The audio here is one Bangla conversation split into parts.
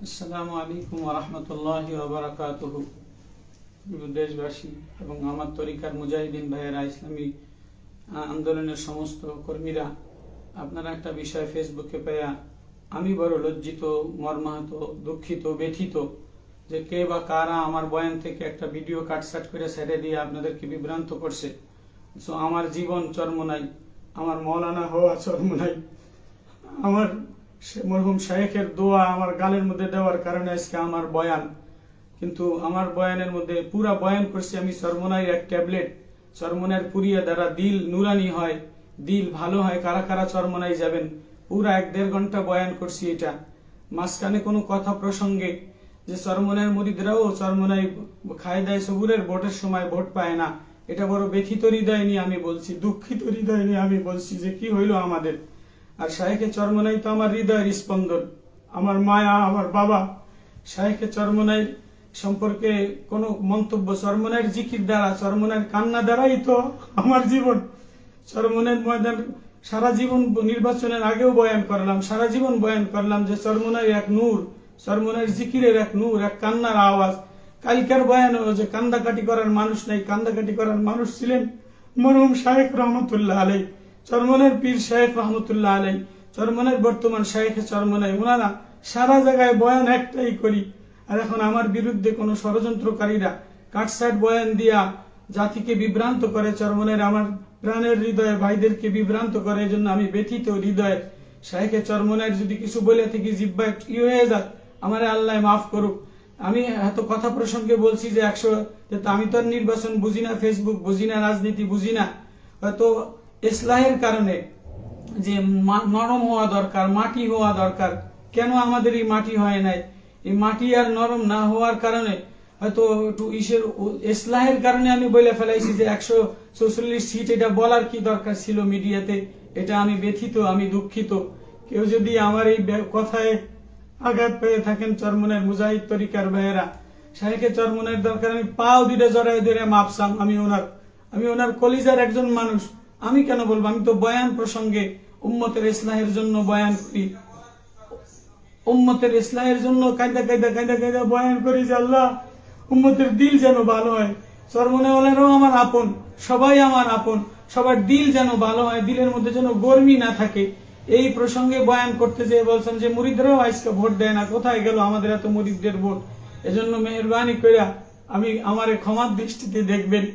আসসালামু আলাইকুম ওয়া রাহমাতুল্লাহি ওয়া বারাকাতুহু। দেশবাসী এবং আমার তরিকার মুজাহিদিন ভাইয়েরা, ইসলামী আন্দোলনের সমস্ত কর্মীরা, আপনারা একটা বিষয় ফেসবুকে পেয়ে আমি বড় লজ্জিত, মর্মাহত, দুঃখিত, ব্যথিত যে কে বা কারা আমার বয়ান থেকে একটা ভিডিও কাটসাট করে ছেড়ে দিয়ে আপনাদেরকে বিভ্রান্ত করছে। সো আমার জীবন চরমনাই, আমার মৌলানা হওয়া চরমনাই, আমার মরহুম শায়েখের দোয়া আমার গালের মধ্যে দেওয়ার কারণে আজকে আমার বয়ান। কিন্তু আমার বয়ানের মধ্যে পুরা বয়ান করছি আমি চরমনাই এক ট্যাবলেট। চরমনাইয়ের পুরিয়া দ্বারা দিল নুরানি হয়, দিল ভালো হয়। কারা কারা চরমনাই যাবেন? পুরা 1-1.5 ঘন্টা বয়ান করছি। এটা মাঝখানে কোনো কথা প্রসঙ্গে যে চরমনাইয়ের মুরিদরাও চরমনাই খায় দেয় সবুরের ভোটের সময় ভোট পায় না, এটা বড় ব্যথিত হৃদয় নিয়ে আমি বলছি, দুঃখিত হৃদয় নিয়ে আমি বলছি যে কি হইল আমাদের। আর শায়েখে চরমনাই তো আমার হৃদয়ের স্পন্দন, আমার মায়া, আমার বাবা। শায়েখে চরমনাই সম্পর্কে কোনো মন্তব্য, চরমনাইয়ের জিকির দ্বারা, চরমনাইয়ের কান্না দ্বারাই তো আমার জীবন। চরমনাইয়ের ময়দান সারা জীবন, নির্বাচনের আগেও বয়ান করলাম, সারা জীবন বয়ান করলাম যে চরমনাইয়ের এক নূর, চরমনাইয়ের জিকিরের এক নূর, এক কান্নার আওয়াজ। কালকার বয়ান যে কান্দাকাটি করার মানুষ নাই, কান্দাকাটি করার মানুষ ছিলেন মরহুম শায়েখ রহমতুল্লাহ আলাই, চরমনের পীর শায়েখ রহমতুল্লাহ আলাই, চরমনের বর্তমান শায়েখে চরমনাই। ওনারা সারা জায়গায় বয়ান একটাই করি। আর এখন আমার বিরুদ্ধে কোন ষড়যন্ত্রকারীরা কাটসাট বয়ান দিয়া জাতিকে বিভ্রান্ত করে, চরমনের আমার প্রাণের হৃদয়ে ভাইদেরকে বিভ্রান্ত করে। এই জন্য আমি ব্যথিত হৃদয়ে। শায়েখে চরমনের যদি কিছু বলে থেকে জিব্বা কি হয়ে যাক, আমারে আল্লাহ মাফ করুক। আমি এত কথা প্রসঙ্গে বলছি যে আমি তো আর নির্বাচন বুঝি না, ফেসবুক বুঝি না, রাজনীতি বুঝি না। হয়তো ইসলাহের কারণে যে নরম হওয়া দরকার, মাটি হওয়া দরকার, কেন আমাদের এই মাটি হয় নাই? এই মাটি আর নরম না হওয়ার কারণে হয়তো একটু ইসলাহের কারণে আমি বলে ফেলাইছি যে 144 সিট। এটা বলার কি দরকার ছিল মিডিয়াতে? এটা আমি ব্যথিত, আমি দুঃখিত। কেউ যদি আমার এই কথায় আঘাত পেয়ে থাকেন, চরমনের মুজাহিদ তরিকার ভাইয়েরা, শায়েখে চরমনের দরকার আমি পাও দুইটা জড়াই ধরে মাপসাম। আমি ওনার কলিজার একজন মানুষ। আমি কেন বলবো? আমি তো বয়ান প্রসঙ্গে উম্মতের ইসলাহের জন্য বয়ান করি, উম্মতের ইসলাহের জন্য কায়দা কায়দা কায়দা কায়দা বয়ান করি যে আল্লাহ উম্মতের দিল যেন ভালো হয়। চরমনেওয়ালারাও আমার আপন, সবাই আমার আপন, সবার দিল যেন ভালো হয়, দিলের মধ্যে যেন গর্মি না থাকে। এই প্রসঙ্গে বয়ান করতে যেয়ে বলছেন যে মুরিদরাও আজকে ভোট দেয় না, কোথায় গেল আমাদের এত মুরিদদের ভোট? এজন্য মেহরবানি করে আমি আমারে ক্ষমার দৃষ্টিতে দেখবেন।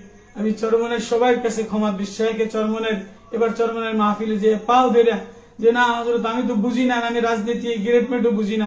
আমি চরমনের সবার কাছে ক্ষমার দৃষ্টি, শায়েখে চরমনের এবার চরমনের মাহফিলে যে পাও ধরে যে না হযরত আমি তো বুঝি না, আমি রাজনীতি গ্রেডমেন্টও বুঝি না।